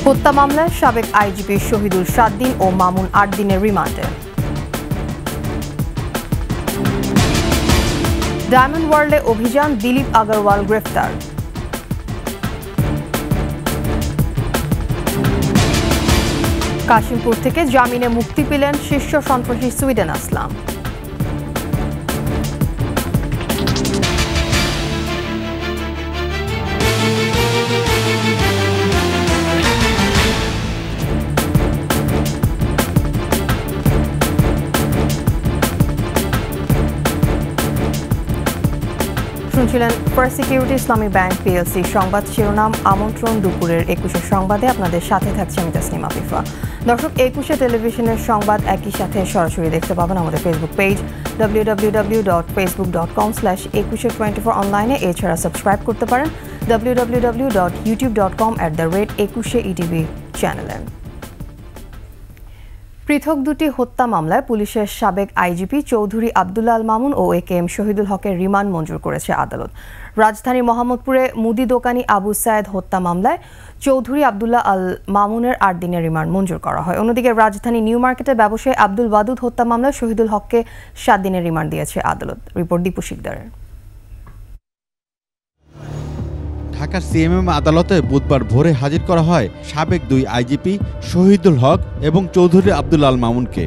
হত্যা মামলায় সাবেক আইজিপি শহীদুল 7 দিন ও মামুন 8 দিনের রিমান্ডে। ডায়মন্ড ওয়ার্ল্ডে অভিযান, দিলীপ আগরওয়াল গ্রেফতার। কাশিমপুর থেকে জামিনে মুক্তি পেলেন শীর্ষ সন্ত্রাসী সুইডেন আসলাম। শুনছিলেন ফার্স্ট সিকিউরিটি ইসলামী ব্যাংক পিএলসি সংবাদ শিরোনাম। আমন্ত্রণ দুপুরের 21 সংবাদে আপনাদের সাথে থাকছে আমি তাসনিম আফিফা। দর্শক, 21 টেলিভিশনের সংবাদ একই সাথে সরাসরি দেখতে পাবেন আমাদের ফেসবুক পেজ www.facebook.com/2124 অনলাইনে। এছাড়া সাবস্ক্রাইব করতে পারেন www.youtube.com/21etv চ্যানেলে। পৃথক দুটি হত্যা মামলায় পুলিশের সাবেক আইজিপি চৌধুরী আব্দুল্লাহ আল মামুন ও একেএম শহীদুল হকের রিমান্ড মঞ্জুর করেছে আদালত। রাজধানীর মোহাম্মদপুরে মুদি দোকানি আবু সায়েদ হত্যা মামলায় চৌধুরী আব্দুল্লাহ আল মামুনের 8 দিনের রিমান্ড মঞ্জুর করা হয়। অন্যদিকে রাজধানী নিউ মার্কেটের ব্যবসায়ী আব্দুল ওয়াদুদ হত্যা মামলায় শহীদুল হককে 7 দিনের রিমান্ড দিয়েছে আদালত। রিপোর্ট দীপু শিকদারের। ঢাকার সিএমএম আদালতে বুধবার ভোরে হাজির করা হয় সাবেক 2 আইজিপি শহীদুল হক এবং চৌধুরী আব্দুল্লাহ আল মামুনকে।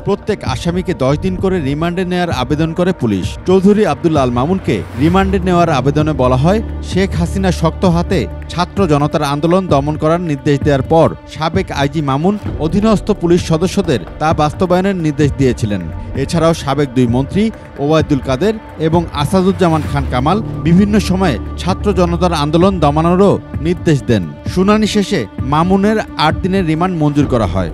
প্রত্যেক আসামিকে 10 দিন করে রিমান্ডে নেওয়ার আবেদন করে পুলিশ। চৌধুরী আব্দুল্লাহ আল মামুনকে রিমান্ডে নেওয়ার আবেদনে বলা হয়, শেখ হাসিনা শক্ত হাতে ছাত্র জনতার আন্দোলন দমন করার নির্দেশ দেওয়ার পর সাবেক আইজি মামুন অধীনস্থ পুলিশ সদস্যদের তা বাস্তবায়নের নির্দেশ দিয়েছিলেন। এছাড়াও সাবেক 2 মন্ত্রী ওবায়দুল কাদের এবং আসাদুজ্জামান খান কামাল বিভিন্ন সময়ে ছাত্র জনতার আন্দোলন দমানোরও নির্দেশ দেন। শুনানি শেষে মামুনের 8 দিনের রিমান্ড মঞ্জুর করা হয়।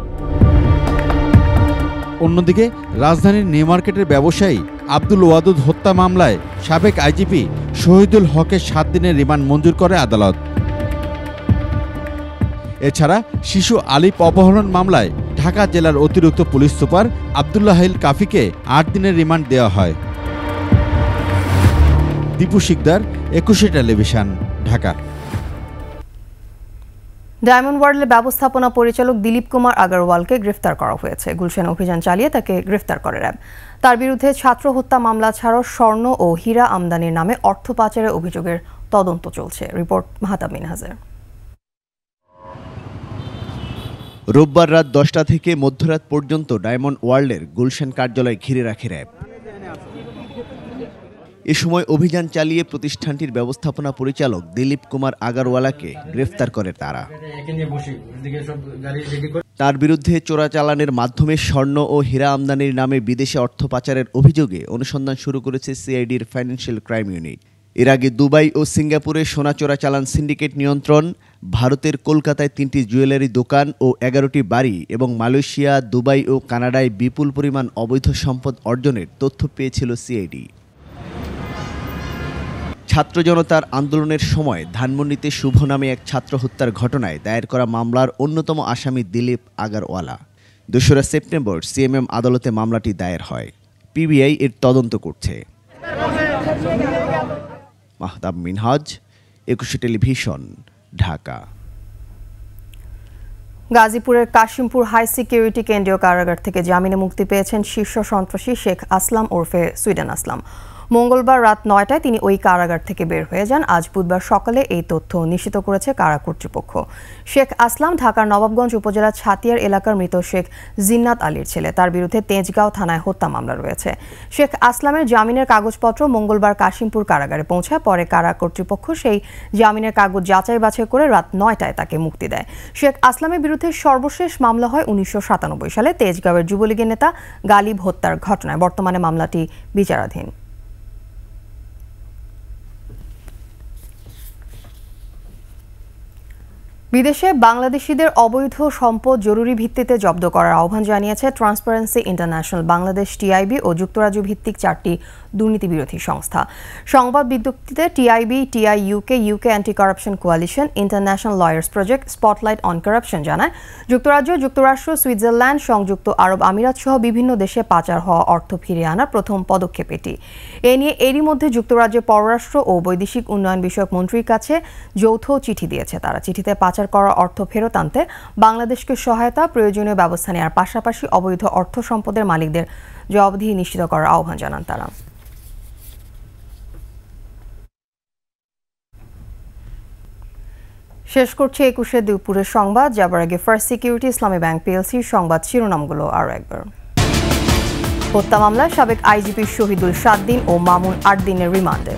অন্যদিকে রাজধানীর নিউ মার্কেটের ব্যবসায়ী আব্দুল ওয়াদুদ হত্যা মামলায় সাবেক আইজিপি শহীদুল হকের 7 দিনের রিমান্ড মঞ্জুর করে আদালত। এছাড়া শিশু আলিফ অপহরণ মামলায় ঢাকা জেলার অতিরিক্ত পুলিশ সুপার আব্দুল্লাহিল কাফিকে 8 দিনের রিমান্ড দেওয়া হয়। দীপু শিকদার, 21 টেলিভিশন, ঢাকা। ডায়মন্ড ওয়ার্ল্ডের ব্যবস্থাপনা পরিচালক দিলীপ কুমার আগরওয়ালকে গ্রেফতার করা হয়েছে। গুলশানে অভিযান চালিয়ে তাকে গ্রেফতার করে র্যাব। তার বিরুদ্ধে ছাত্র হত্যা মামলা ছাড়াও স্বর্ণ ও হীরা আমদানির নামে অর্থ পাচারের অভিযোগের তদন্ত চলছে। রিপোর্ট মাহাতাব মিনহাজের। রোববার রাত 10টা থেকে মধ্যরাত পর্যন্ত ডায়মন্ড ওয়ার্ল্ডের গুলশান কার্যালয় ঘিরে রাখে র্যাব। এ সময় অভিযান চালিয়ে প্রতিষ্ঠানটির ব্যবস্থাপনা পরিচালক দিলীপ কুমার আগরওয়ালাকে গ্রেফতার করে তারা। তার বিরুদ্ধে চোরাচালানের মাধ্যমে স্বর্ণ ও হীরা আমদানির নামে বিদেশে অর্থ পাচারের অভিযোগে অনুসন্ধান শুরু করেছে সিআইডির ফাইন্যান্সিয়াল ক্রাইম ইউনিট। এর আগে দুবাই ও সিঙ্গাপুরে সোনা চোরাচালান সিন্ডিকেট নিয়ন্ত্রণ, ভারতের কলকাতায় 3টি জুয়েলারি দোকান ও 11টি বাড়ি এবং মালয়েশিয়া, দুবাই ও কানাডায় বিপুল পরিমাণ অবৈধ সম্পদ অর্জনের তথ্য পেয়েছিল সিআইডি। ছাত্র জনতার আন্দোলনের সময় ধানমন্ডিতে শুভ নামে এক ছাত্র হত্যার ঘটনায় দায়ের করা মামলার অন্যতম আসামি দিলীপ আগরওয়ালা। 2রা সেপ্টেম্বর সিএমএম আদালতে মামলাটি দায়ের হয়। পিবিআই এর তদন্ত করছে। মাহতাব মিনহাজ, 21 টেলিভিশন, ঢাকা। গাজীপুরের কাশিমপুর হাই সিকিউরিটি কেন্দ্রীয় কারাগার থেকে জামিনে মুক্তি পেয়েছেন শীর্ষ সন্ত্রাসী শেখ আসলাম ওরফে সুইডেন আসলাম। মঙ্গলবার রাত 9টায় তিনি ওই কারাগার থেকে বের হয়ে যান। আজ বুধবার সকালে এই তথ্য নিশ্চিত করেছে কারা কর্তৃপক্ষ। শেখ আসলাম ঢাকার নবাবগঞ্জ উপজেলার ছাতিয়ার এলাকার মৃত শেখ জিন্নাত আলীর ছেলে। তার বিরুদ্ধে তেজগাঁও থানায় হত্যা মামলা রয়েছে। শেখ আসলামের জামিনের কাগজপত্র মঙ্গলবার কাশিমপুর কারাগারে পৌঁছায়। পরে কারা কর্তৃপক্ষ সেই জামিনের কাগজ যাচাই বাছাই করে রাত 9টায় তাকে মুক্তি দেয়। শেখ আসলামের বিরুদ্ধে সর্বশেষ মামলা হয় 1997 সালে তেজগাঁওয়ের যুবলীগের নেতা গালিব হত্যার ঘটনায়। বর্তমানে মামলাটি বিচারাধীন। বিদেশে বাংলাদেশিদের অবৈধ সম্পদ জরুরি ভিত্তিতে জব্দ করার আহ্বান জানিয়েছে ট্রান্সপারেন্সি ইন্টারন্যাশনাল বাংলাদেশ, টিআইবি ও যুক্তরাজ্য ভিত্তিক 4টি দুর্নীতি বিরোধী সংস্থা। সংবাদ বিজ্ঞপ্তিতে TIB, TIUK, UK anti corruption coalition, international lawyers project, spotlight on corruption জানায় যুক্তরাজ্য, যুক্তরাষ্ট্র, সুইজারল্যান্ড, সংযুক্ত আরব আমিরাত সহ বিভিন্ন দেশে পাচার হওয়া অর্থ ফিরিয়ে আনার প্রথম পদক্ষেপ এটি। এ নিয়ে এরই মধ্যে যুক্তরাজ্যের পররাষ্ট্র ও বৈদেশিক উন্নয়ন বিষয়ক মন্ত্রীর কাছে যৌথ চিঠি দিয়েছে তারা। চিঠিতে পাচার পাচার করা অর্থ ফেরত আনতে বাংলাদেশকে সহায়তা, প্রয়োজনীয় ব্যবস্থা নেওয়ার পাশাপাশি অবৈধ অর্থ সম্পদের মালিকদের জবাবদিহি নিশ্চিত করার আহ্বান জানান তারা। শেষ করছে 21শে দুপুরের সংবাদ। যাবার আগে ফার্স্ট সিকিউরিটি ইসলামী ব্যাংক পিএলসির সংবাদ শিরোনামগুলো আরও একবার। হত্যা মামলায় সাবেক আইজিপি শহীদুল 7 দিন ও মামুন 8 দিনের রিমান্ডে।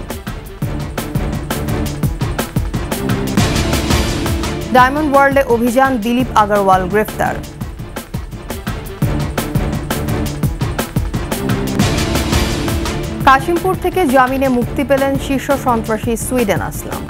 ডায়মন্ড ওয়ার্ল্ডে অভিযান, দিলীপ আগরওয়াল গ্রেফতার। কাশিমপুর থেকে জামিনে মুক্তি পেলেন শীর্ষ সন্ত্রাসী সুইডেন আসলাম।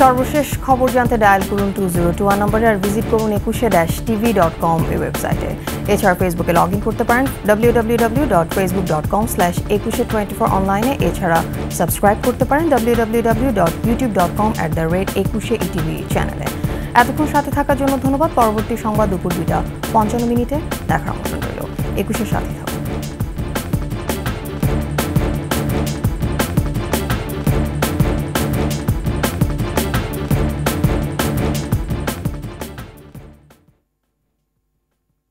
সর্বশেষ খবর জানতে ডায়াল করুন 2021 নম্বরে আর ভিজিট করুন ekushe-tv.com ওয়েবসাইটে। এছাড়া ফেসবুকে লগ ইন করতে পারেন www.facebook.com/ekushe24 অনলাইনে। এছাড়া সাবস্ক্রাইব করতে পারেন www.youtube.com/ekushe-etv চ্যানেলে। এতক্ষণ সাথে থাকার জন্য ধন্যবাদ। পরবর্তী সংবাদ দুপুর 2টা 55 মিনিটে দেখার মতন রইল। একুশের সাথে থাকুন।